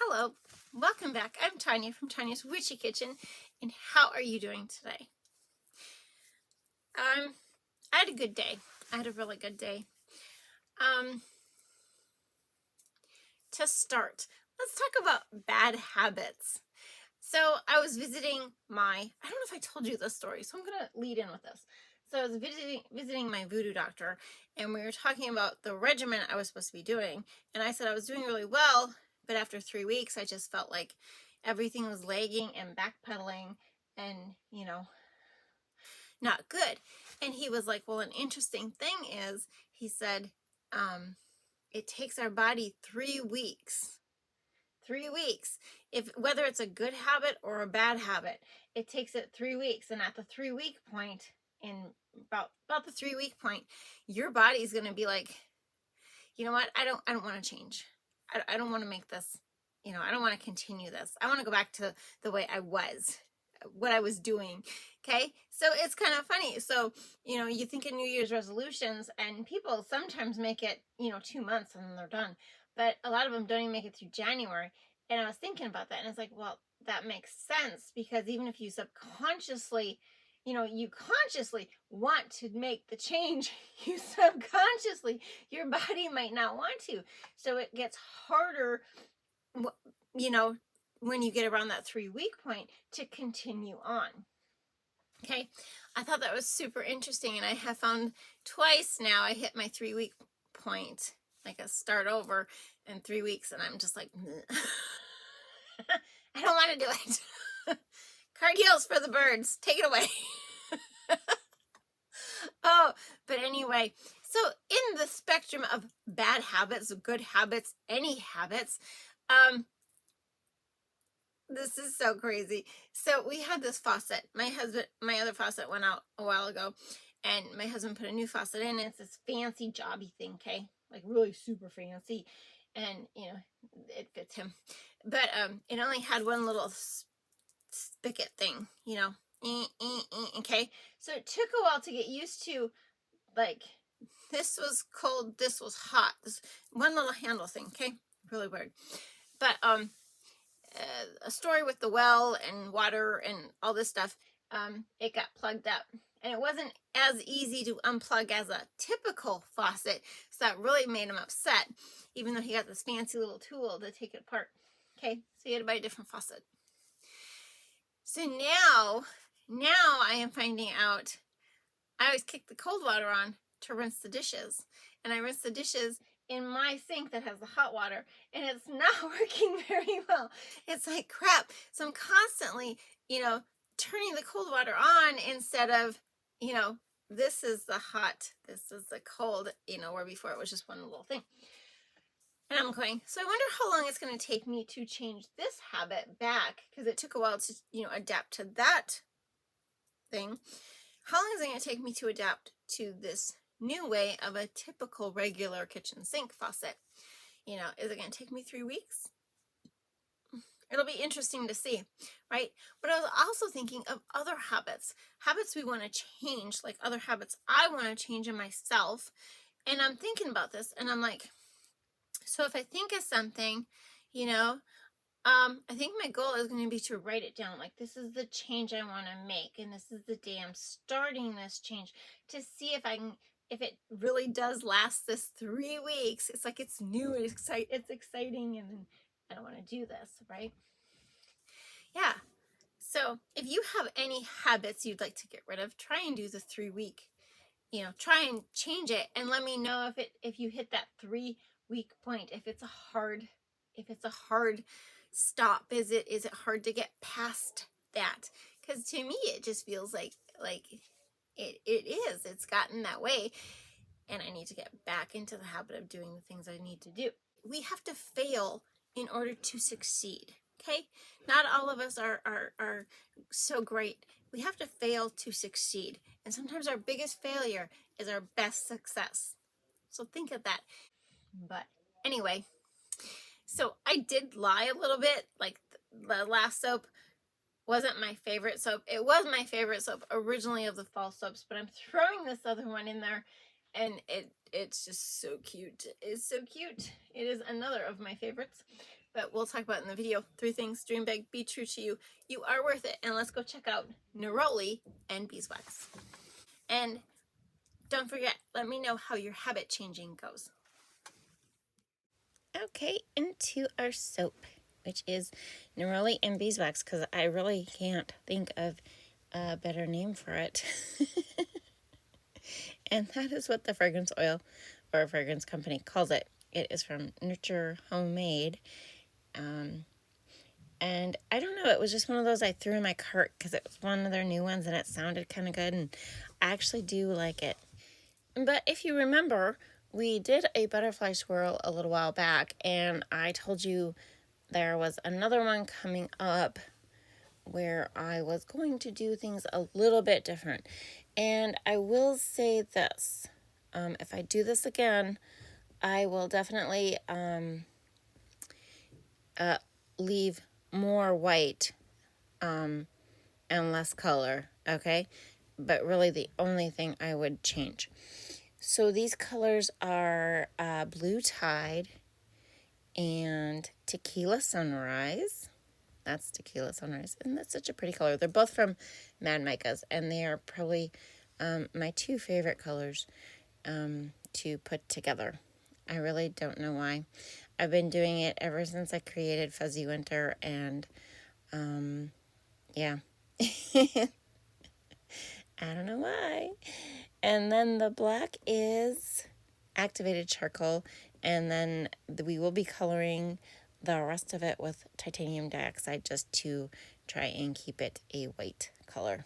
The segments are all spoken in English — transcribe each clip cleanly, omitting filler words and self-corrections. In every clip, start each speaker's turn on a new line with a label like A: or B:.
A: Hello, welcome back. I'm Tanya from Tanya's Witchy Kitchen, and how are you doing today? I had a good day. I had a really good day. To start, let's talk about bad habits. So I was visiting I don't know if I told you this story, so I'm going to lead in with this. So I was visiting my voodoo doctor, and we were talking about the regimen I was supposed to be doing, and I said I was doing really well, but after 3 weeks, I just felt like everything was lagging and backpedaling and, not good. And he was like, well, an interesting thing is, he said, it takes our body 3 weeks. 3 weeks. Whether it's a good habit or a bad habit, it takes it 3 weeks. And at the 3 week point, about the 3 week point, your body's going to be like, you know what? I don't want to change. I don't want to make this, I don't want to continue this. I want to go back to the way I was, what I was doing. Okay. So it's kind of funny. So, you think of New Year's resolutions, and people sometimes make it, 2 months and then they're done. But a lot of them don't even make it through January. And I was thinking about that, and it's like, well, that makes sense, because even if you subconsciously, you consciously want to make the change, you subconsciously, your body might not want to. So it gets harder, when you get around that 3 week point, to continue on. Okay. I thought that was super interesting. And I have found twice now I hit my 3 week point, like a start over in 3 weeks. And I'm just like, I don't want to do it. Cartwheels for the birds. Take it away. Oh, but anyway, so in the spectrum of bad habits, good habits, any habits, this is so crazy. So we had this faucet. My other faucet went out a while ago, and my husband put a new faucet in, and it's this fancy jobby thing, okay? Like really super fancy. And, it fits him. But it only had one little spigot thing, okay? So it took a while to get used to, like, this was cold, this was hot. This one little handle thing, okay? Really weird. But a story with the well and water and all this stuff, it got plugged up, and it wasn't as easy to unplug as a typical faucet, so that really made him upset, even though he got this fancy little tool to take it apart. Okay, so he had to buy a different faucet. So now I am finding out I always kick the cold water on to rinse the dishes, and I rinse the dishes in my sink that has the hot water, and it's not working very well. It's like crap. So I'm constantly, turning the cold water on instead of, this is the hot, this is the cold, where before it was just one little thing. And I'm going, so I wonder how long it's going to take me to change this habit back, because it took a while to, adapt to that thing. How long is it going to take me to adapt to this new way of a typical regular kitchen sink faucet? Is it going to take me 3 weeks? It'll be interesting to see, right? But I was also thinking of other habits we want to change, like other habits I want to change in myself. And I'm thinking about this, and I'm like, so if I think of something, I think my goal is going to be to write it down. Like, this is the change I want to make, and this is the day I'm starting this change, to see if it really does last this 3 weeks. It's like, it's new, it's exciting, and then I don't want to do this, right? Yeah. So if you have any habits you'd like to get rid of, try and do the 3 week, try and change it, and let me know if you hit that 3 week point, if it's a hard stop. Is it hard to get past that? Because to me, it just feels like it's gotten that way, and I need to get back into the habit of doing the things I need to do. We have to fail in order to succeed. Okay, not all of us are so great. We have to fail to succeed, and sometimes our biggest failure is our best success. So think of that. But anyway, so I did lie a little bit. Like, the last soap wasn't my favorite soap. It was my favorite soap originally of the fall soaps, but I'm throwing this other one in there, and it's just so cute. It's so cute. It is another of my favorites. but we'll talk about in the video. 3 things, dream big, be true to you. You are worth it. And let's go check out Neroli and Beeswax. And don't forget, let me know how your habit changing goes. Okay, into our soap, which is Neroli and Beeswax, because I really can't think of a better name for it. And that is what the fragrance oil or fragrance company calls it. It is from Nurture Homemade. And I don't know, it was just one of those I threw in my cart because it was one of their new ones and it sounded kind of good, and I actually do like it. But if you remember, we did a butterfly swirl a little while back, and I told you there was another one coming up where I was going to do things a little bit different. And I will say this, if I do this again, I will definitely leave more white and less color, okay? But really the only thing I would change. So these colors are Blue Tide and Tequila Sunrise. That's Tequila Sunrise, and that's such a pretty color. They're both from Mad Micas, and they are probably my 2 favorite colors to put together. I really don't know why. I've been doing it ever since I created Fuzzy Winter, and yeah. I don't know why. And then the black is activated charcoal, and then we will be coloring the rest of it with titanium dioxide just to try and keep it a white color.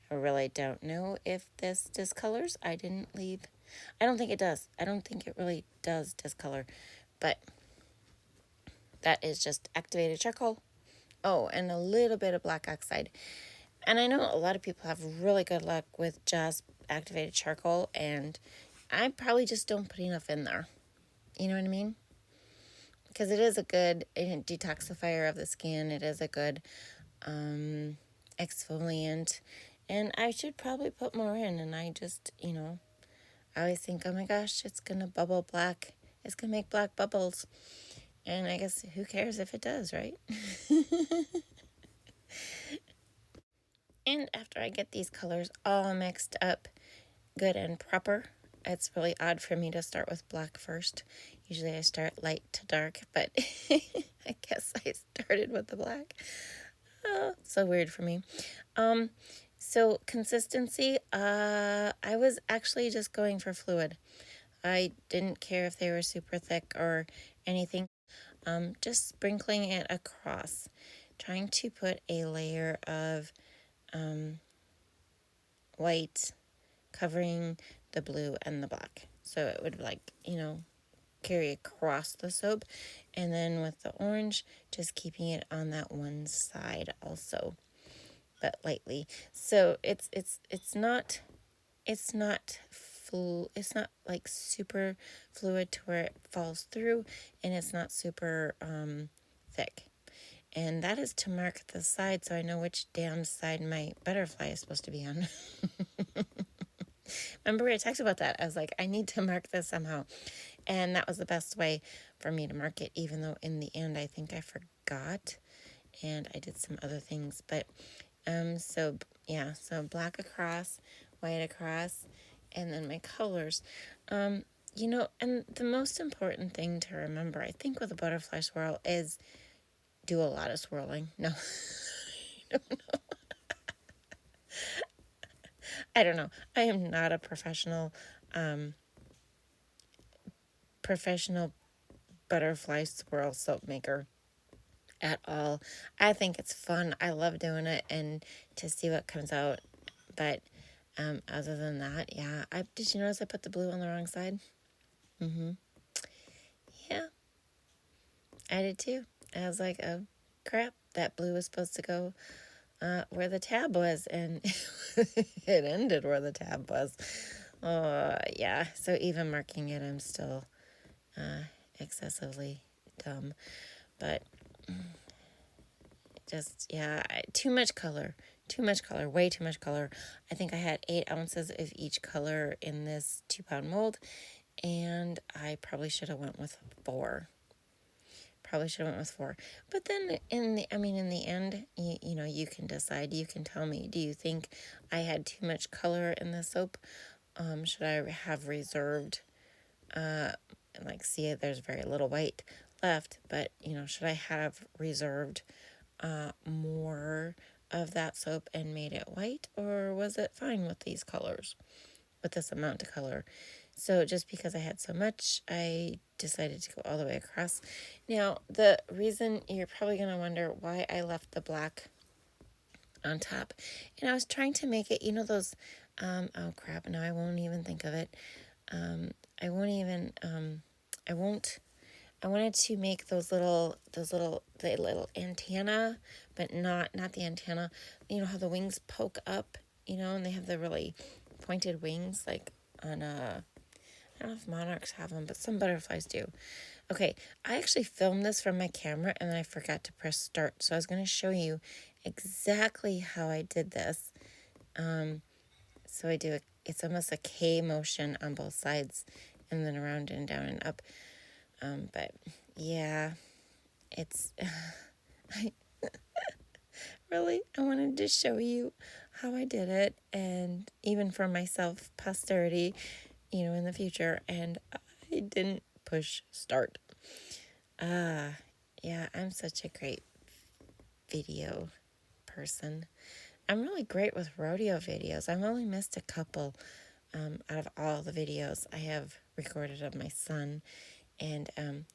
A: I really don't know if this discolors. I don't think it does. I don't think it really does discolor, but that is just activated charcoal. Oh, and a little bit of black oxide. And I know a lot of people have really good luck with just activated charcoal, and I probably just don't put enough in there. You know what I mean? Because it is a good detoxifier of the skin. It is a good exfoliant. And I should probably put more in. And I just, I always think, oh my gosh, it's going to bubble black. It's going to make black bubbles. And I guess who cares if it does, right? And after I get these colors all mixed up good and proper, it's really odd for me to start with black first. Usually I start light to dark, but I guess I started with the black. Oh, so weird for me. So consistency, I was actually just going for fluid. I didn't care if they were super thick or anything. Just sprinkling it across, trying to put a layer of white covering the blue and the black. So it would carry across the soap. And then with the orange, just keeping it on that one side also, but lightly. So it's not like super fluid to where it falls through, and it's not super thick. And that is to mark the side so I know which damn side my butterfly is supposed to be on. Remember I talked about that? I was like, I need to mark this somehow. And that was the best way for me to mark it, even though in the end I think I forgot and I did some other things. But so black across, white across, and then my colors. And the most important thing to remember, I think, with a butterfly swirl is do a lot of swirling. No, I don't know. I don't know. I am not a professional butterfly swirl soap maker at all. I think it's fun. I love doing it and to see what comes out. But other than that, yeah. Did you notice I put the blue on the wrong side? Yeah, I did too. I was like, oh crap, that blue was supposed to go where the tab was, and it ended where the tab was. Yeah, so even marking it, I'm still excessively dumb. But just, yeah, too much color, way too much color. I think I had 8 ounces of each color in this 2-pound mold, and I probably should have went with 4.
B: Probably should have went with 4. But then in the end, you know, you can decide. You can tell me, do you think I had too much color in the soap? Should I have reserved, like, see, there's very little white left, but, you know, should I have reserved more of that soap and made it white, or was it fine with these colors, with this amount of color? So just because I had so much, I decided to go all the way across. Now, the reason you're probably going to wonder why I left the black on top, and I was trying to make it, you know, those, oh crap, no, I won't even think of it. I won't even, I wanted to make the little antenna, but not the antenna. You know how the wings poke up, you know, and they have the really pointed wings, like on I don't know if monarchs have them, but some butterflies do. Okay, I actually filmed this from my camera and then I forgot to press start. So I was going to show you exactly how I did this. So I do it's almost a K motion on both sides and then around and down and up. But yeah, it's I wanted to show you how I did it, and even for myself, posterity, you know, in the future, and I didn't push start. Yeah, I'm such a great video person. I'm really great with rodeo videos. I've only missed a couple out of all the videos I have recorded of my son. And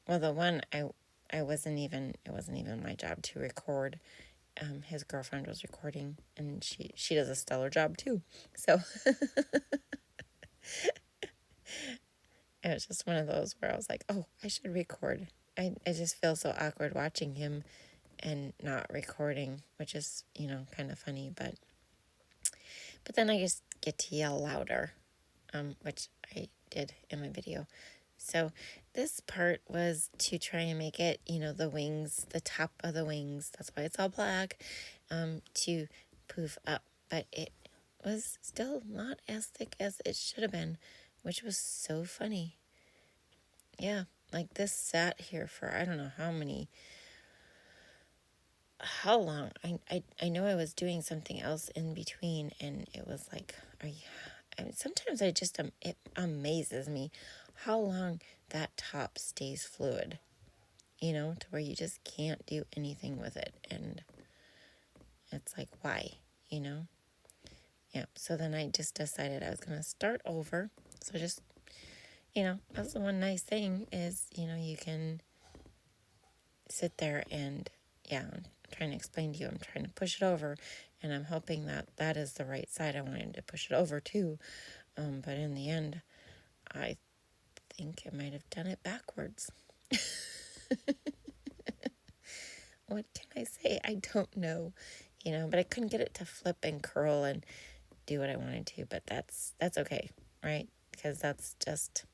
B: well, the one I wasn't even it wasn't even my job to record. His girlfriend was recording, and she does a stellar job too. So it was just one of those where I was like, oh, I should record. I just feel so awkward watching him and not recording, which is, you know, kind of funny, but then I just get to yell louder, which I did in my video. So this part was to try and make it, you know, the wings, the top of the wings, that's why it's all black, to poof up. But it was still not as thick as it should have been, which was so funny. Yeah, like this sat here for I don't know how long. I know I was doing something else in between, and it was like, I mean, sometimes it amazes me how long that top stays fluid, you know, to where you just can't do anything with it. And it's like, why, you know? Yeah, so then I just decided I was going to start over. So just, you know, that's the one nice thing is, you know, you can sit there and, yeah, I'm trying to explain to you, I'm trying to push it over, and I'm hoping that that is the right side. I wanted to push it over too, but in the end, I think I might have done it backwards. What can I say? I don't know, you know, but I couldn't get it to flip and curl and do what I wanted to, but that's okay, right? Because that's just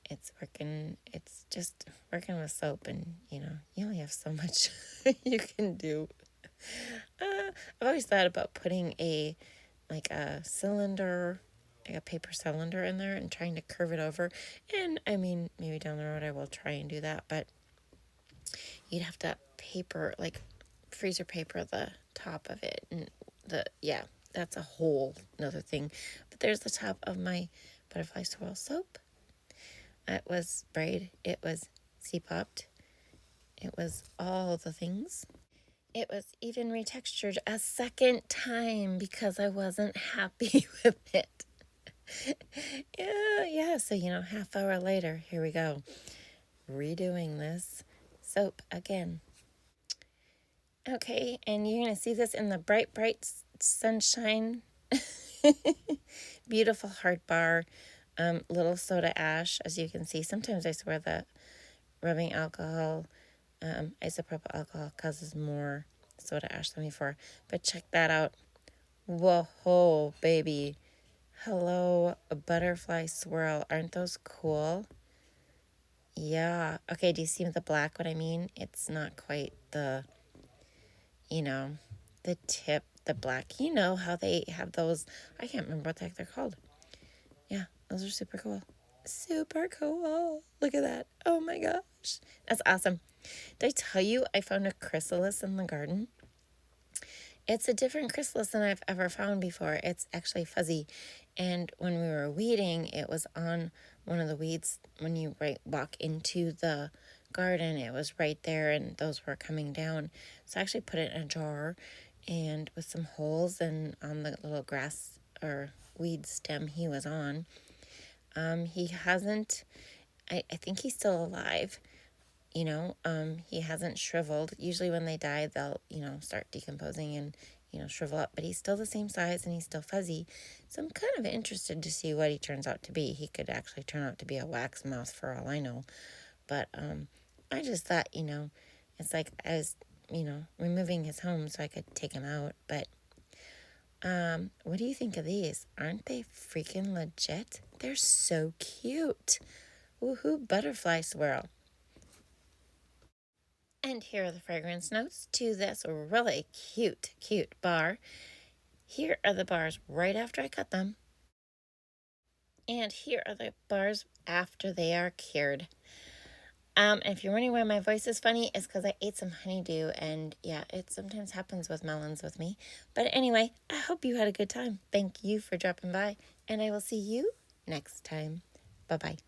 B: it's just working with soap, and you know, you only have so much you can do. I've always thought about putting a cylinder, like a paper cylinder in there and trying to curve it over. And I mean, maybe down the road I will try and do that, but you'd have to freezer paper the top of it, and that's a whole another thing. But there's the top of my butterfly swirl soap. It was sprayed, it was C-popped, it was all the things. It was even retextured a second time because I wasn't happy with it. Yeah, so, you know, half hour later, here we go. Redoing this soap again. Okay, and you're going to see this in the bright, bright sunshine. Beautiful hard bar. Little soda ash, as you can see. Sometimes I swear that rubbing alcohol, isopropyl alcohol causes more soda ash than before. But check that out. Whoa, baby. Hello, a butterfly swirl. Aren't those cool? Yeah. Okay, do you see the black, what I mean? It's not quite the, you know, the tip, the black. You know how they have those, I can't remember what the heck they're called. Yeah, those are super cool. Super cool. Look at that. Oh my gosh. That's awesome. Did I tell you I found a chrysalis in the garden? It's a different chrysalis than I've ever found before. It's actually fuzzy. And when we were weeding, it was on one of the weeds. When you walk into the garden, it was right there, and those were coming down. So I actually put it in a jar and with some holes and on the little grass or weed stem he was on. He hasn't, I think he's still alive. He hasn't shriveled. Usually when they die, they'll, start decomposing and, shrivel up. But he's still the same size and he's still fuzzy. So I'm kind of interested to see what he turns out to be. He could actually turn out to be a wax moth for all I know. But I just thought, it's like I was, removing his home so I could take him out. But what do you think of these? Aren't they freaking legit? They're so cute. Woohoo, butterfly swirl. And here are the fragrance notes to this really cute bar. Here are the bars right after I cut them. And here are the bars after they are cured. If you're wondering why my voice is funny, it's because I ate some honeydew, and yeah, it sometimes happens with melons with me. But anyway, I hope you had a good time. Thank you for dropping by, and I will see you next time. Bye-bye.